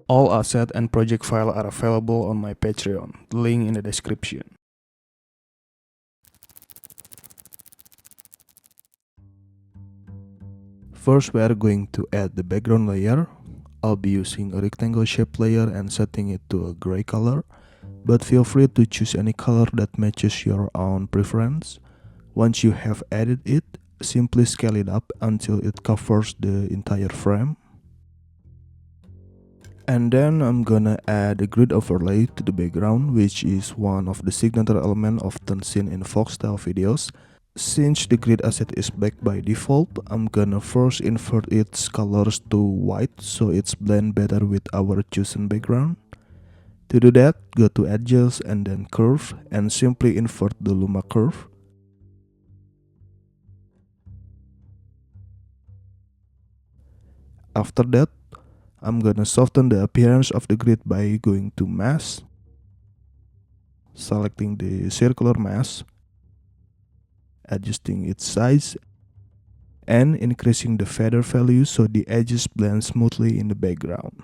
All asset and project file are available on my Patreon, link in the description. First, we are going to add the background layer. I'll be using a rectangle shape layer and setting it to a gray color, but feel free to choose any color that matches your own preference. Once you have added it, simply scale it up until it covers the entire frame. And then I'm gonna add a grid overlay to the background, which is one of the signature elements often seen in vlog style videos. Since the grid asset is black by default, I'm gonna first invert its colors to white so it's blend better with our chosen background. To do that, go to Edges and then Curve and simply invert the Luma curve. After that, I'm gonna soften the appearance of the grid by going to Mask, selecting the circular mask, adjusting its size, and increasing the feather value so the edges blend smoothly in the background.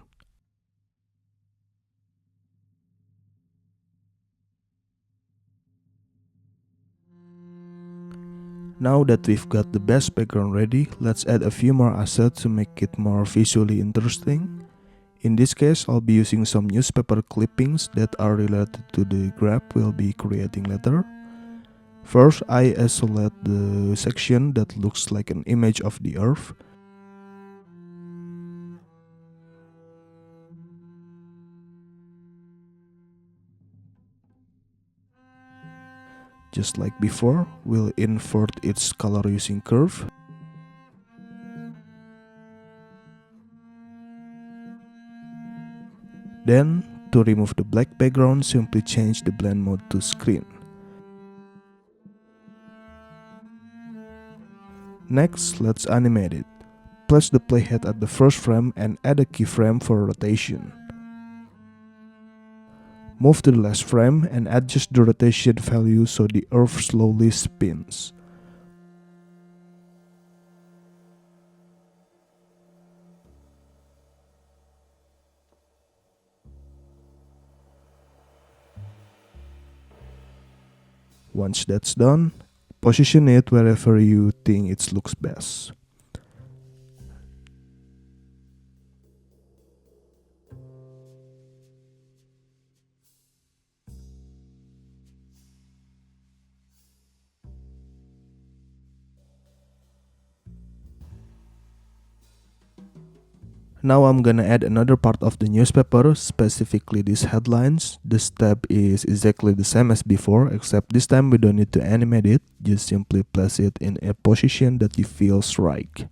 Now that we've got the base background ready, let's add a few more assets to make it more visually interesting. In this case, I'll be using some newspaper clippings that are related to the graph we'll be creating later. First, I isolate the section that looks like an image of the Earth. Just like before, we'll invert its color using curve. Then, to remove the black background, simply change the blend mode to screen. Next, let's animate it. Place the playhead at the first frame and add a keyframe for rotation. Move to the last frame and adjust the rotation value so the Earth slowly spins. Once that's done, position it wherever you think it looks best. Now I'm gonna add another part of the newspaper, specifically these headlines. The step is exactly the same as before, except this time we don't need to animate it, just simply place it in a position that you feel right.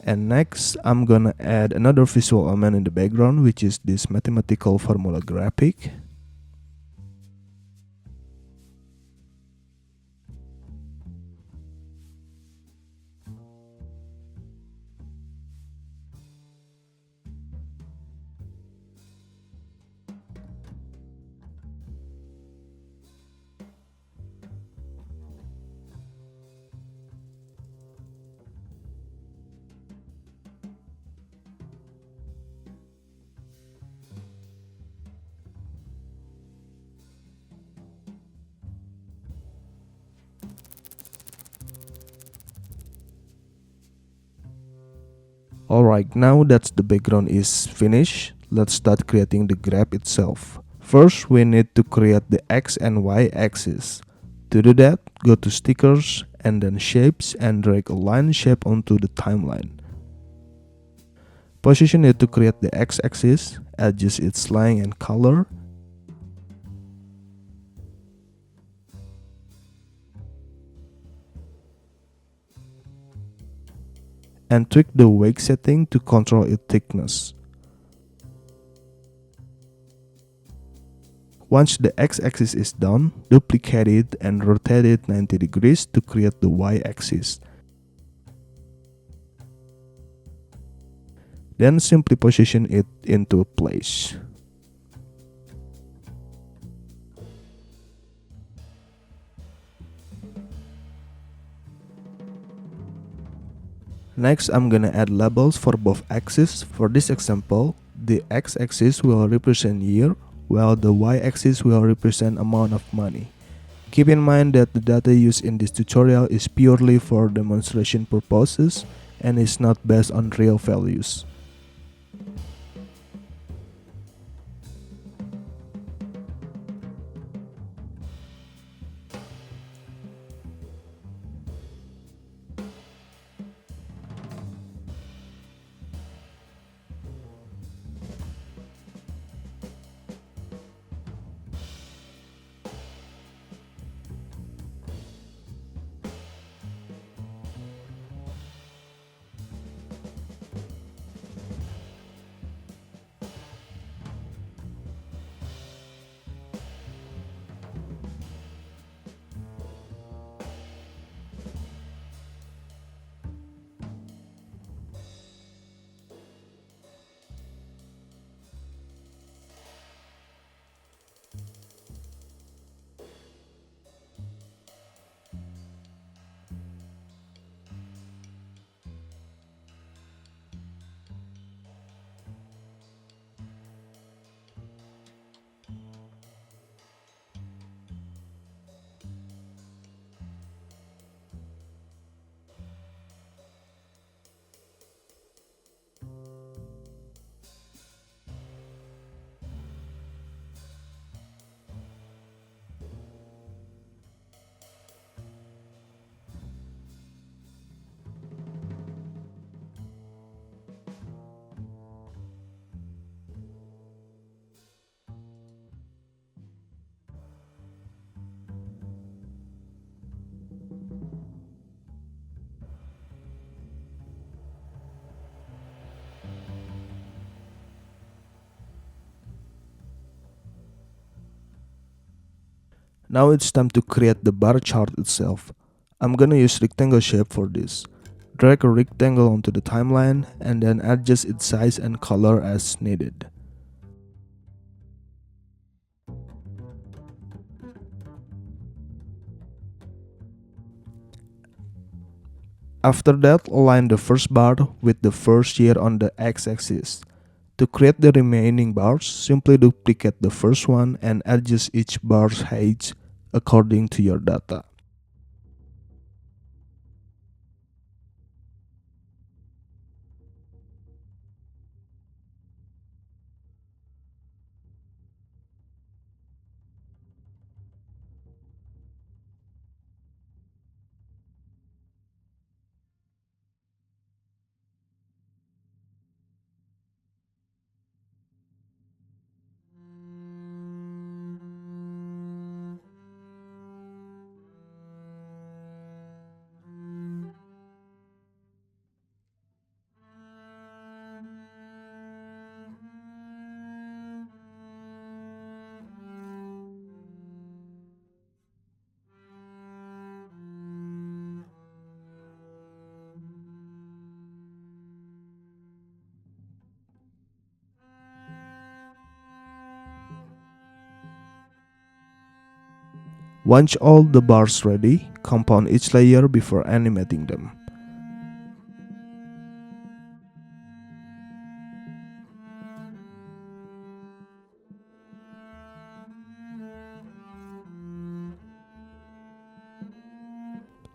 And next, I'm gonna add another visual element in the background, which is this mathematical formula graphic. Alright, now that the background is finished, let's start creating the graph itself. First, we need to create the X and Y axis. To do that, go to Stickers and then Shapes and drag a line shape onto the timeline. Position it to create the x-axis, adjust its length and color, and tweak the wake setting to control its thickness. Once the x-axis is done, duplicate it and rotate it 90 degrees to create the y-axis. Then simply position it into place. Next, I'm gonna add labels for both axes. For this example, the x-axis will represent year, while the y-axis will represent amount of money. Keep in mind that the data used in this tutorial is purely for demonstration purposes and is not based on real values. Now it's time to create the bar chart itself. I'm gonna use rectangle shape for this. Drag a rectangle onto the timeline and then adjust its size and color as needed. After that, align the first bar with the first year on the x-axis. To create the remaining bars, simply duplicate the first one and adjust each bar's height according to your data. Once all the bars ready, compound each layer before animating them.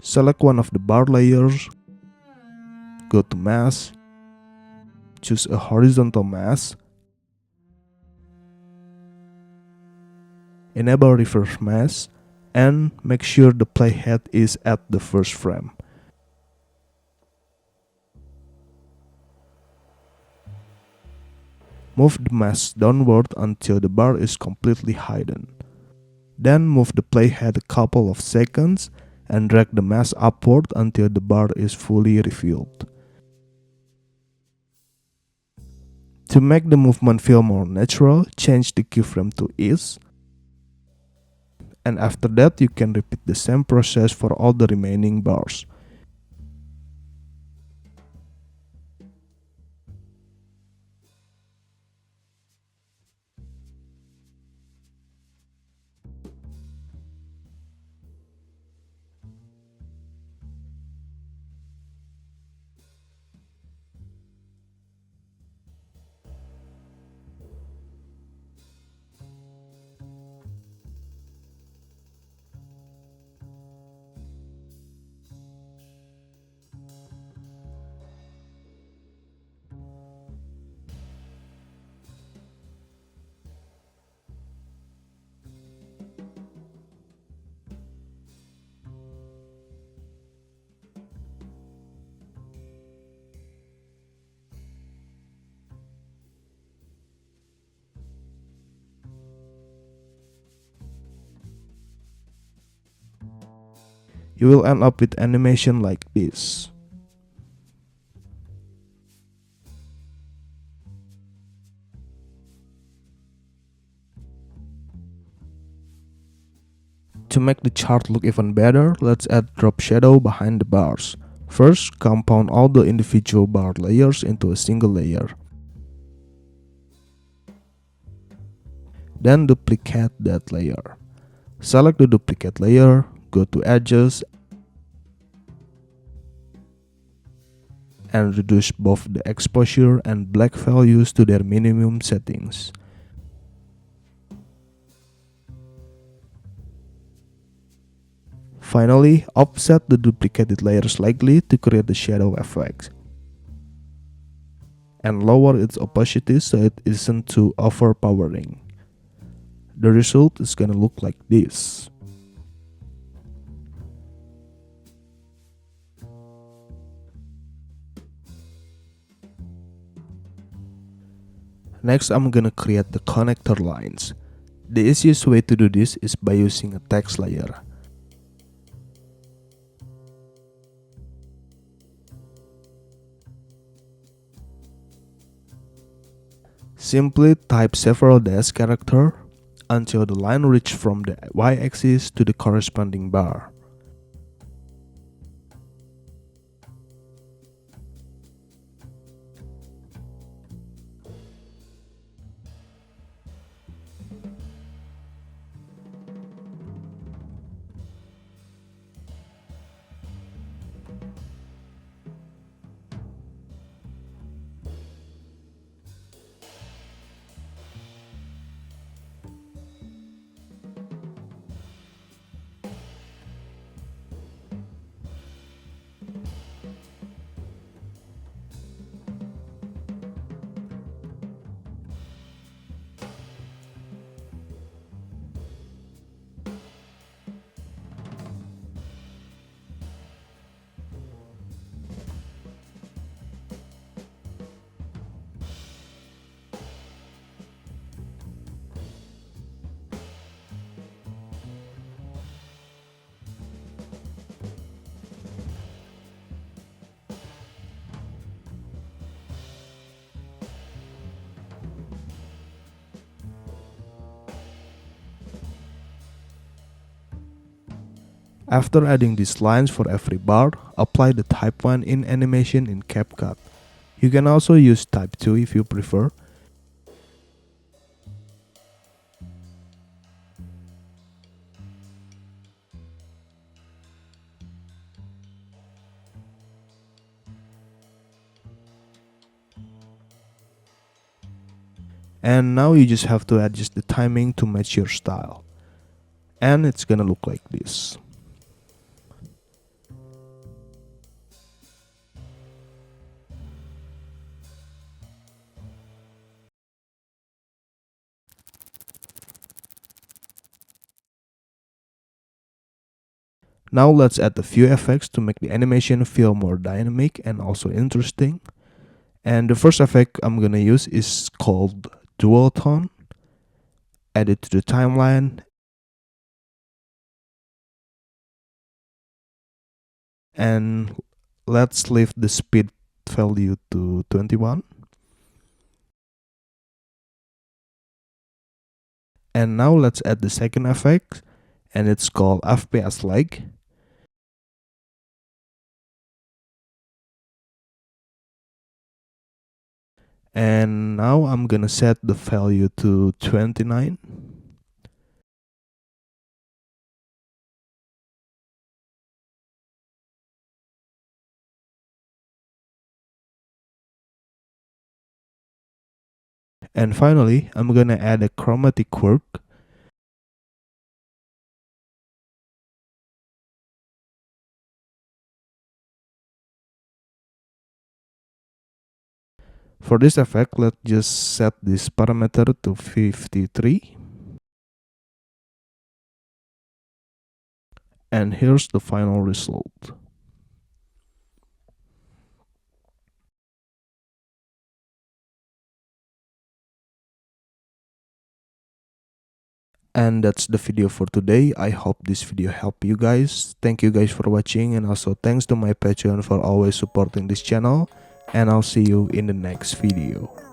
Select one of the bar layers, go to Mask, choose a horizontal mask, enable reverse mask, and make sure the playhead is at the first frame. Move the mask downward until the bar is completely hidden. Then move the playhead a couple of seconds and drag the mask upward until the bar is fully revealed. To make the movement feel more natural, change the keyframe to ease. And after that, you can repeat the same process for all the remaining bars. You will end up with animation like this. To make the chart look even better, let's add drop shadow behind the bars. First, compound all the individual bar layers into a single layer. Then duplicate that layer. Select the duplicate layer, go to Edges, and reduce both the exposure and black values to their minimum settings. Finally, offset the duplicated layer slightly to create the shadow effect. And lower its opacity so it isn't too overpowering. The result is gonna look like this. Next, I'm gonna create the connector lines. The easiest way to do this is by using a text layer. Simply type several dash characters until the line reaches from the y-axis to the corresponding bar. After adding these lines for every bar, apply the type 1 in animation in Capcut. You can also use type 2 if you prefer. And now you just have to adjust the timing to match your style. And it's gonna look like this. Now let's add a few effects to make the animation feel more dynamic and also interesting. And the first effect I'm gonna use is called dual tone. Add it to the timeline. And let's leave the speed value to 21. And now let's add the second effect, and it's called FPS lag. And now I'm gonna set the value to 29. And finally, I'm gonna add a chromatic quirk. For this effect, let's just set this parameter to 53. And here's the final result. And that's the video for today. I hope this video helped you guys. Thank you guys for watching, and also thanks to my Patreon for always supporting this channel. And I'll see you in the next video.